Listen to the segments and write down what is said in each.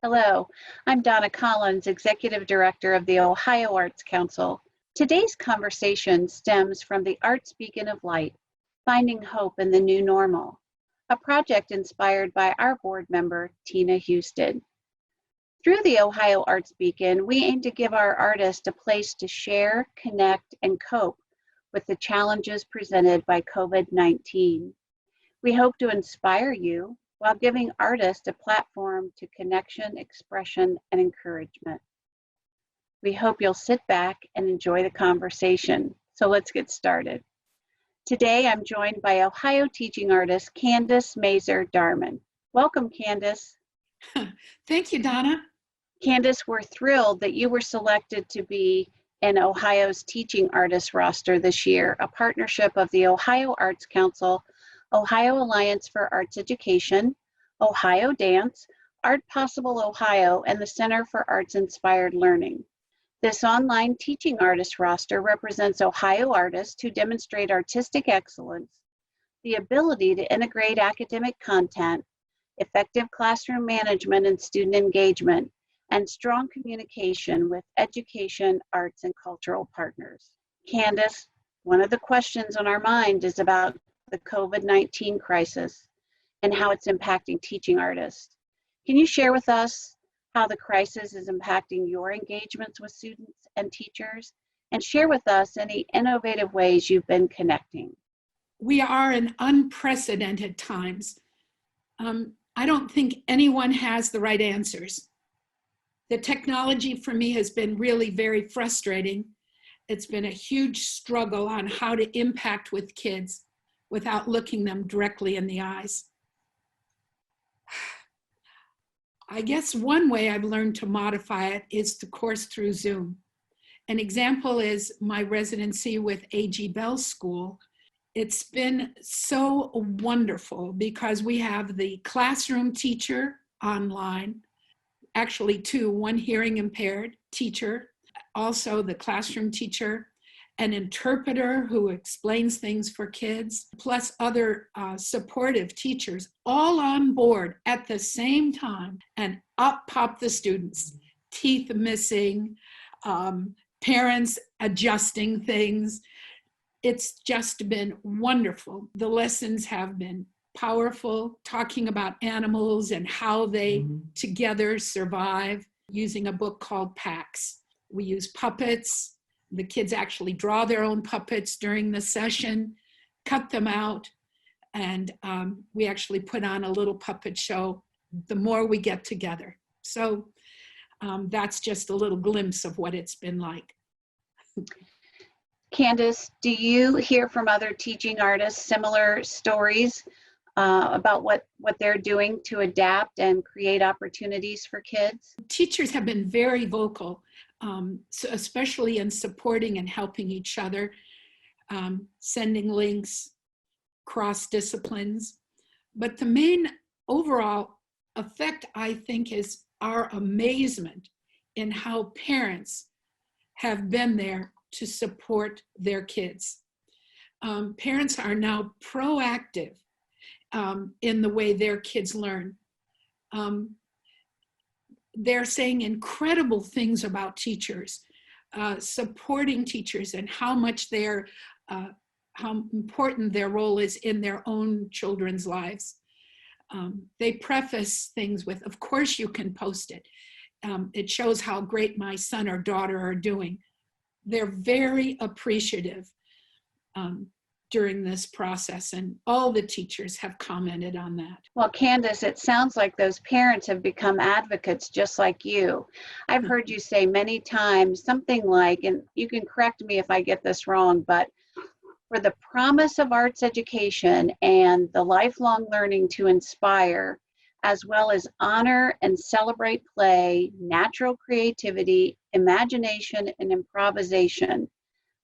Hello, I'm Donna Collins, Executive Director of the Ohio Arts Council. Today's conversation stems from the Arts Beacon of Light, Finding Hope in the New Normal, a project inspired by our board member, Tina Houston. Through the Ohio Arts Beacon, we aim to give our artists a place to share, connect, and cope with the challenges presented by COVID-19. We hope to inspire you while giving artists a platform to connection, expression, and encouragement. We hope you'll sit back and enjoy the conversation. So let's get started. Today, I'm joined by Ohio teaching artist Candace Mazur-Darman. Welcome, Candace. Thank you, Donna. Candace, we're thrilled that you were selected to be in Ohio's teaching artist roster this year, a partnership of the Ohio Arts Council, Ohio Alliance for Arts Education, Ohio Dance, Art Possible Ohio, and the Center for Arts Inspired Learning. This online teaching artist roster represents Ohio artists who demonstrate artistic excellence, the ability to integrate academic content, effective classroom management and student engagement, and strong communication with education, arts, and cultural partners. Candace, one of the questions on our mind is about the COVID-19 crisis and how it's impacting teaching artists. Can you share with us how the crisis is impacting your engagements with students and teachers, and share with us any innovative ways you've been connecting? We are in unprecedented times. I don't think anyone has the right answers. The technology for me has been really very frustrating. It's been a huge struggle on how to impact with kids without looking them directly in the eyes. I guess one way I've learned to modify it is the course through Zoom. An example is my residency with A.G. Bell School. It's been so wonderful because we have the classroom teacher online, actually two, one hearing impaired teacher, also the classroom teacher, an interpreter who explains things for kids, plus other supportive teachers, all on board at the same time, and up pop the students, teeth missing, parents adjusting things. It's just been wonderful. The lessons have been powerful, talking about animals and how they together survive, using a book called Packs. We use puppets. The kids actually draw their own puppets during the session, cut them out, and we actually put on a little puppet show the more we get together. So that's just a little glimpse of what it's been like. Candace, do you hear from other teaching artists similar stories about what they're doing to adapt and create opportunities for kids? Teachers have been very vocal, so especially in supporting and helping each other, sending links, cross disciplines. But the main overall effect, I think, is our amazement in how parents have been there to support their kids. Parents are now proactive in the way their kids learn. They're saying incredible things about teachers, supporting teachers and how much how important their role is in their own children's lives. They preface things with, of course you can post it. It shows how great my son or daughter are doing. They're very appreciative during this process, and all the teachers have commented on that. Well, Candace, it sounds like those parents have become advocates just like you. I've heard you say many times something like, and you can correct me if I get this wrong, but for the promise of arts education and the lifelong learning to inspire, as well as honor and celebrate play, natural creativity, imagination, and improvisation,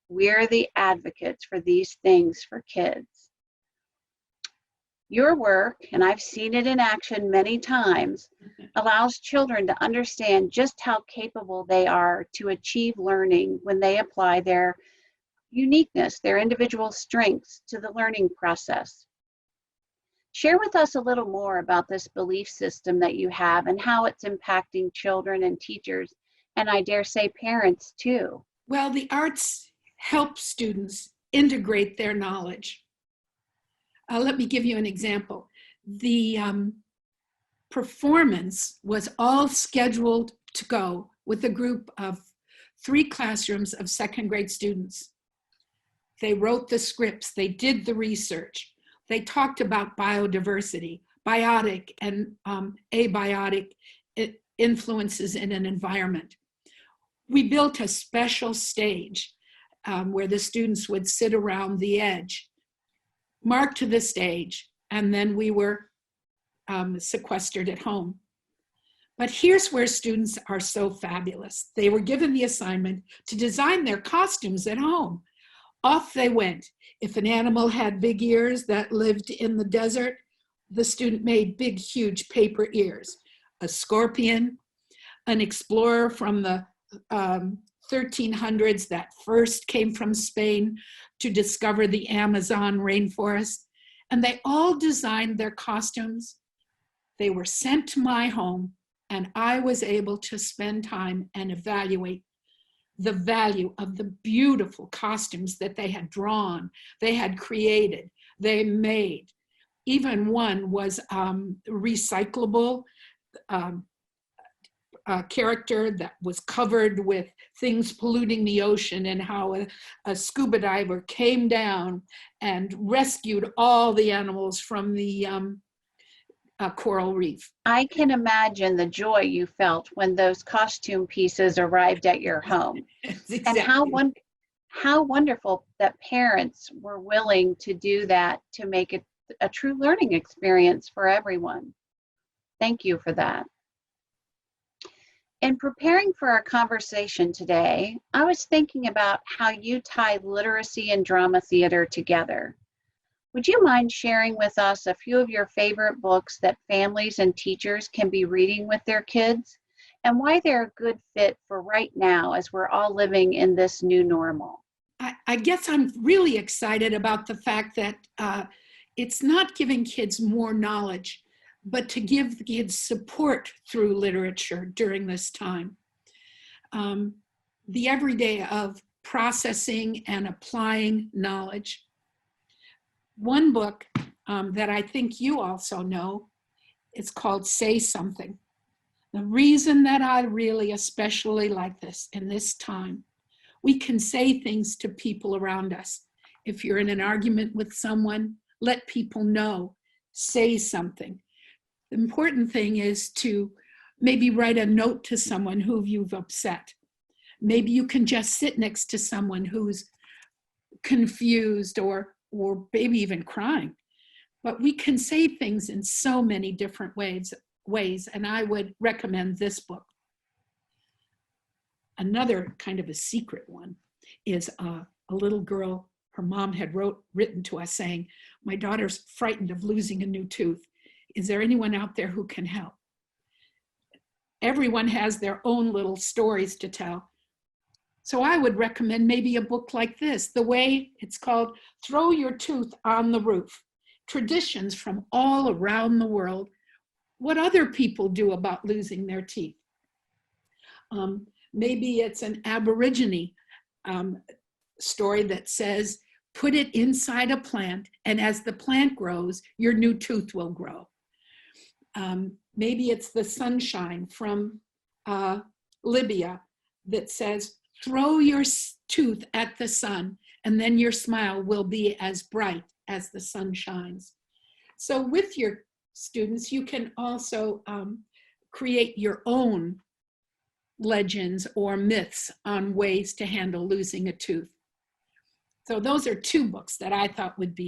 we're the advocates for these things for kids. Your work, and I've seen it in action many times, allows children to understand just how capable they are to achieve learning when they apply their uniqueness, their individual strengths to the learning process. Share with us a little more about this belief system that you have and how it's impacting children and teachers, and I dare say parents too. Well, the arts help students integrate their knowledge. Let me give you an example. The performance was all scheduled to go with a group of 3 classrooms of second grade students. They wrote the scripts, they did the research, they talked about biodiversity, biotic and abiotic influences in an environment. We built a special stage where the students would sit around the edge, marked to the stage, and then we were sequestered at home. But here's where students are so fabulous. They were given the assignment to design their costumes at home. Off they went. If an animal had big ears that lived in the desert, the student made big, huge paper ears. A scorpion, an explorer from the 1300s that first came from Spain to discover the Amazon rainforest. And they all designed their costumes. They were sent to my home, and I was able to spend time and evaluate the value of the beautiful costumes that they had drawn, they had created, they made. Even one was recyclable character that was covered with things polluting the ocean, and how a scuba diver came down and rescued all the animals from the coral reef. I can imagine the joy you felt when those costume pieces arrived at your home. Exactly. And how wonderful that parents were willing to do that to make it a true learning experience for everyone. Thank you for that. In preparing for our conversation today, I was thinking about how you tie literacy and drama theater together. Would you mind sharing with us a few of your favorite books that families and teachers can be reading with their kids, and why they're a good fit for right now as we're all living in this new normal? I guess I'm really excited about the fact that it's not giving kids more knowledge, but to give the kids support through literature during this time. The everyday of processing and applying knowledge. One book that I think you also know, it's called Say Something. The reason that I really especially like this in this time, we can say things to people around us. If you're in an argument with someone, let people know, say something. The important thing is to maybe write a note to someone who you've upset. Maybe you can just sit next to someone who's confused or maybe even crying. But we can say things in so many different ways, and I would recommend this book. Another kind of a secret one is a little girl, her mom had written to us saying, "My daughter's frightened of losing a new tooth. Is there anyone out there who can help?" Everyone has their own little stories to tell. So I would recommend maybe a book like this, it's called Throw Your Tooth on the Roof. Traditions from all around the world, what other people do about losing their teeth. Maybe it's an Aborigine story that says, put it inside a plant, and as the plant grows, your new tooth will grow. Maybe it's the sunshine from Libya that says, throw your tooth at the sun, and then your smile will be as bright as the sun shines. So with your students, you can also create your own legends or myths on ways to handle losing a tooth. So those are 2 books that I thought would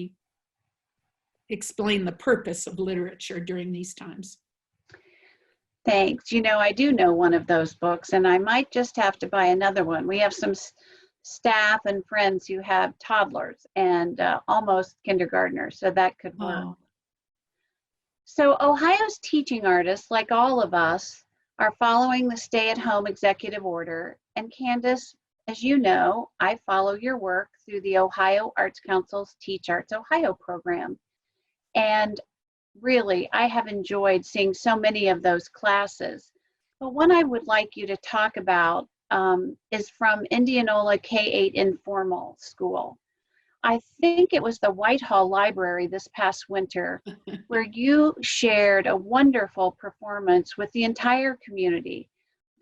explain the purpose of literature during these times. Thanks. I do know one of those books, and I might just have to buy another one. We have some staff and friends who have toddlers and almost kindergartners, so that could work. Oh. So Ohio's teaching artists, like all of us, are following the stay-at-home executive order. And Candace, as you know, I follow your work through the Ohio Arts Council's Teach Arts Ohio program. And really, I have enjoyed seeing so many of those classes. But one I would like you to talk about is from Indianola K-8 Informal School. I think it was the Whitehall Library this past winter where you shared a wonderful performance with the entire community.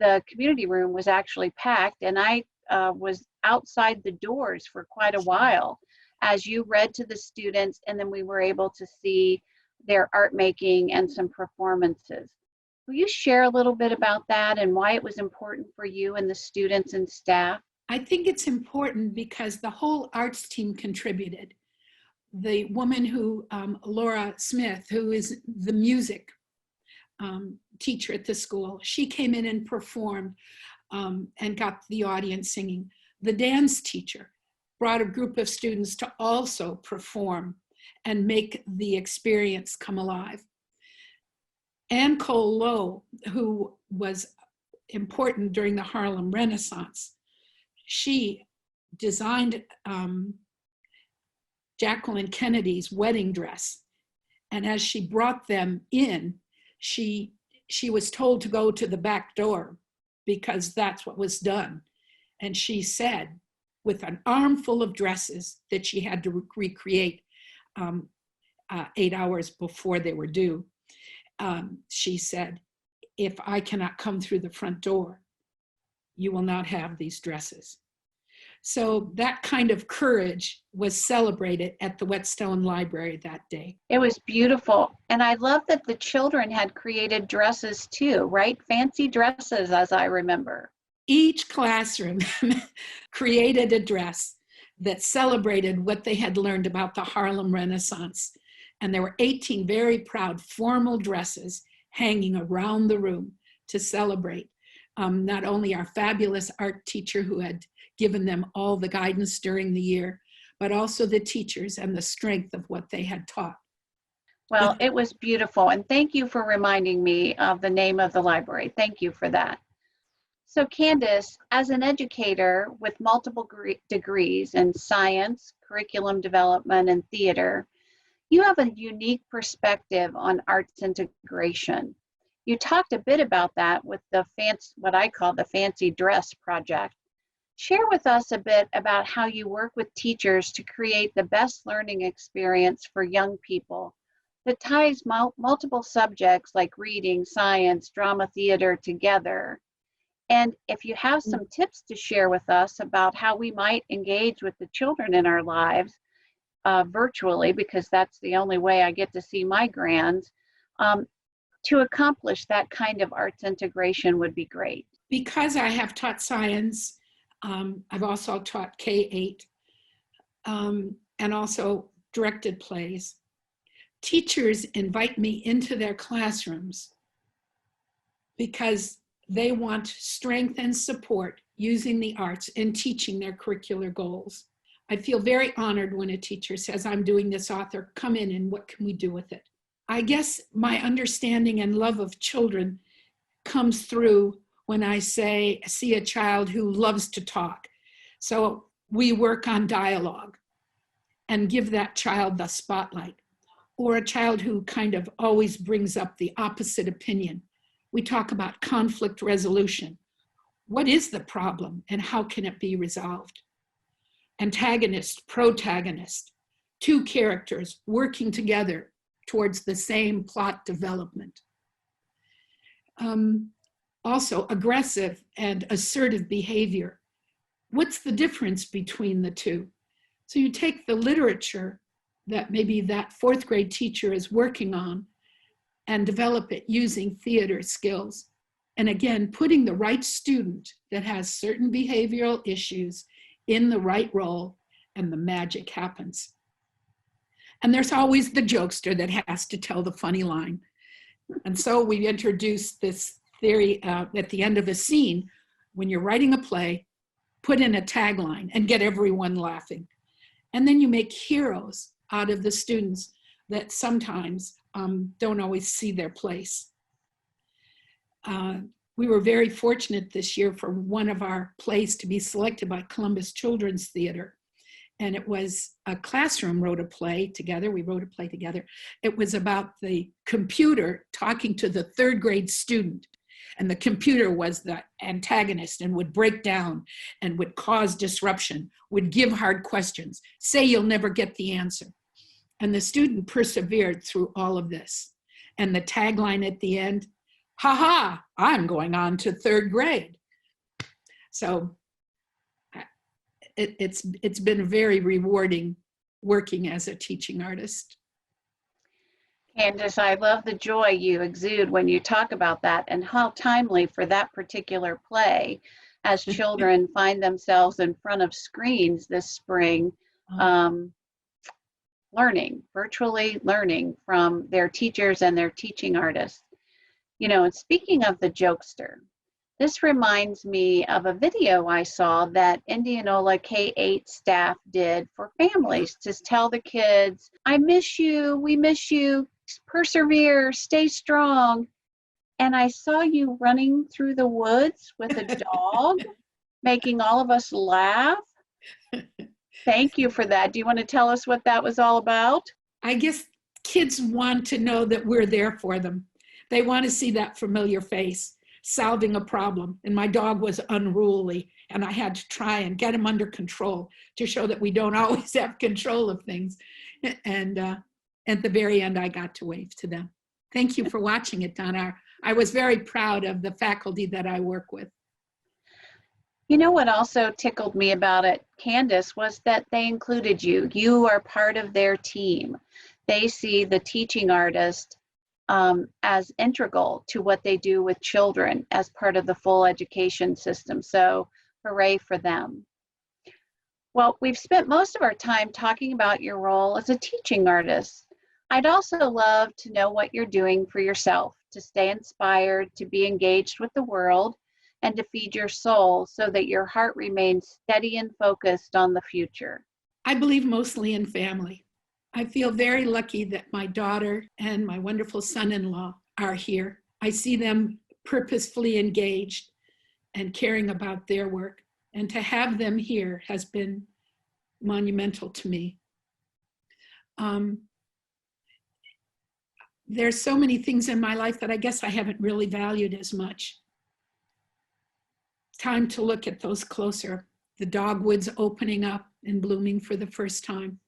The community room was actually packed, and I was outside the doors for quite a while as you read to the students, and then we were able to see their art making and some performances. Will you share a little bit about that and why it was important for you and the students and staff? I think it's important because the whole arts team contributed. The woman who, Laura Smith, who is the music teacher at the school, she came in and performed and got the audience singing. The dance teacher brought a group of students to also perform and make the experience come alive. Anne Cole Lowe, who was important during the Harlem Renaissance, she designed Jacqueline Kennedy's wedding dress. And as she brought them in, she was told to go to the back door because that's what was done. And she said, with an armful of dresses that she had to recreate 8 hours before they were due, she said, if I cannot come through the front door, you will not have these dresses. So that kind of courage was celebrated at the Whetstone Library that day. It was beautiful. And I love that the children had created dresses too, right? Fancy dresses, as I remember. Each classroom created a dress that celebrated what they had learned about the Harlem Renaissance. And there were 18 very proud formal dresses hanging around the room to celebrate not only our fabulous art teacher who had given them all the guidance during the year, but also the teachers and the strength of what they had taught. Well, it was beautiful. And thank you for reminding me of the name of the library. Thank you for that. So Candace, as an educator with multiple degrees in science, curriculum development, and theater, you have a unique perspective on arts integration. You talked a bit about that with the what I call the fancy dress project. Share with us a bit about how you work with teachers to create the best learning experience for young people that ties multiple subjects like reading, science, drama, theater together. And if you have some tips to share with us about how we might engage with the children in our lives virtually, because that's the only way I get to see my grands, to accomplish that kind of arts integration would be great. Because I have taught science, I've also taught K-8 and also directed plays. Teachers invite me into their classrooms because they want strength and support using the arts in teaching their curricular goals. I feel very honored when a teacher says, I'm doing this author, come in and what can we do with it? I guess my understanding and love of children comes through when I see a child who loves to talk. So we work on dialogue and give that child the spotlight. Or a child who kind of always brings up the opposite opinion. We talk about conflict resolution. What is the problem and how can it be resolved? Antagonist, protagonist, two characters working together towards the same plot development. Also, aggressive and assertive behavior. What's the difference between the two? So you take the literature that maybe that fourth grade teacher is working on and develop it using theater skills. And again, putting the right student that has certain behavioral issues in the right role, and the magic happens. And there's always the jokester that has to tell the funny line. And so we introduced this theory at the end of a scene. When you're writing a play, put in a tagline and get everyone laughing. And then you make heroes out of the students that sometimes don't always see their place. We were very fortunate this year for one of our plays to be selected by Columbus Children's Theater. and it was a classroom wrote a play together. We wrote a play together. It was about the computer talking to the third grade student. And the computer was the antagonist and would break down and would cause disruption, would give hard questions, say you'll never get the answer. And the student persevered through all of this. And the tagline at the end, "Ha ha, I'm going on to third grade." So it's been very rewarding working as a teaching artist. Candace, I love the joy you exude when you talk about that, and how timely for that particular play as children find themselves in front of screens this spring, virtually learning from their teachers and their teaching artists. You know, and speaking of the jokester, this reminds me of a video I saw that Indianola K-8 staff did for families to tell the kids, I miss you, we miss you, persevere, stay strong. And I saw you running through the woods with a dog, making all of us laugh. Thank you for that. Do you want to tell us what that was all about? I guess kids want to know that we're there for them. They want to see that familiar face solving a problem. And my dog was unruly, and I had to try and get him under control to show that we don't always have control of things. And at the very end, I got to wave to them. Thank you for watching it, Donna. I was very proud of the faculty that I work with. You know what also tickled me about it, Candace, was that they included you. You are part of their team. They see the teaching artist as integral to what they do with children as part of the full education system. So hooray for them. Well, we've spent most of our time talking about your role as a teaching artist. I'd also love to know what you're doing for yourself to stay inspired, to be engaged with the world, and to feed your soul so that your heart remains steady and focused on the future. I believe mostly in family. I feel very lucky that my daughter and my wonderful son-in-law are here. I see them purposefully engaged and caring about their work. And to have them here has been monumental to me. There's so many things in my life that I guess I haven't really valued as much. Time to look at those closer. The dogwoods opening up and blooming for the first time.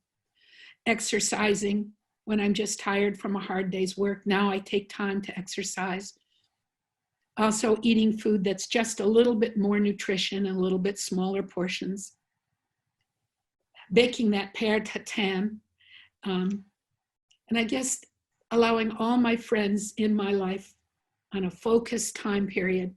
Exercising when I'm just tired from a hard day's work. Now I take time to exercise. Also eating food that's just a little bit more nutrition and a little bit smaller portions. Baking that pear tatin. And I guess allowing all my friends in my life on a focused time period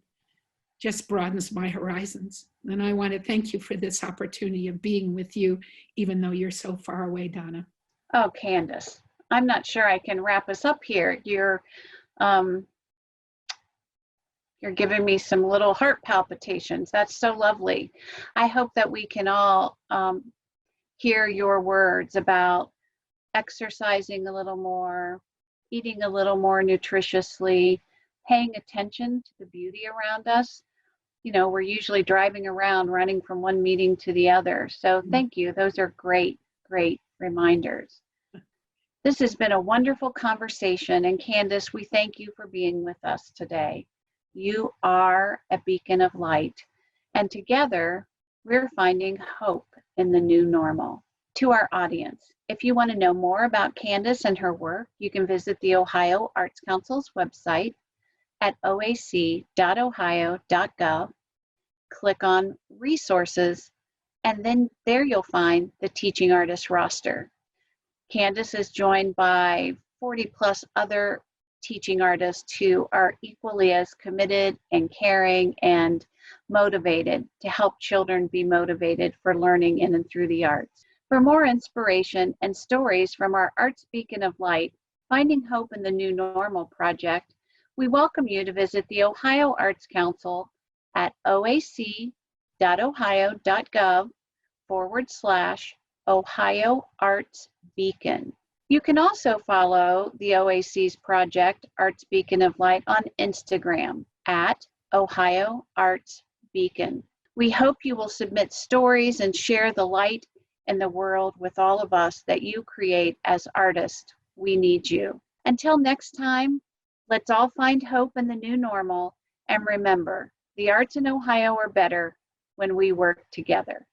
just broadens my horizons. And I want to thank you for this opportunity of being with you, even though you're so far away, Donna. Oh, Candace, I'm not sure I can wrap us up here. You're giving me some little heart palpitations. That's so lovely. I hope that we can all hear your words about exercising a little more, eating a little more nutritiously, paying attention to the beauty around us. You know, we're usually driving around, running from one meeting to the other. So thank you. Those are great, great reminders. This has been a wonderful conversation. And Candace, we thank you for being with us today. You are a beacon of light. And together, we're finding hope in the new normal. To our audience, if you want to know more about Candace and her work, you can visit the Ohio Arts Council's website at oac.ohio.gov, click on resources, and then there you'll find the teaching artist roster. Candace is joined by 40 plus other teaching artists who are equally as committed and caring and motivated to help children be motivated for learning in and through the arts. For more inspiration and stories from our Arts Beacon of Light, Finding Hope in the New Normal project, we welcome you to visit the Ohio Arts Council at oac.ohio.gov/Ohio Arts Beacon. You can also follow the OAC's project, Arts Beacon of Light, on Instagram at Ohio Arts Beacon. We hope you will submit stories and share the light in the world with all of us that you create as artists. We need you. Until next time, let's all find hope in the new normal and remember, the arts in Ohio are better when we work together.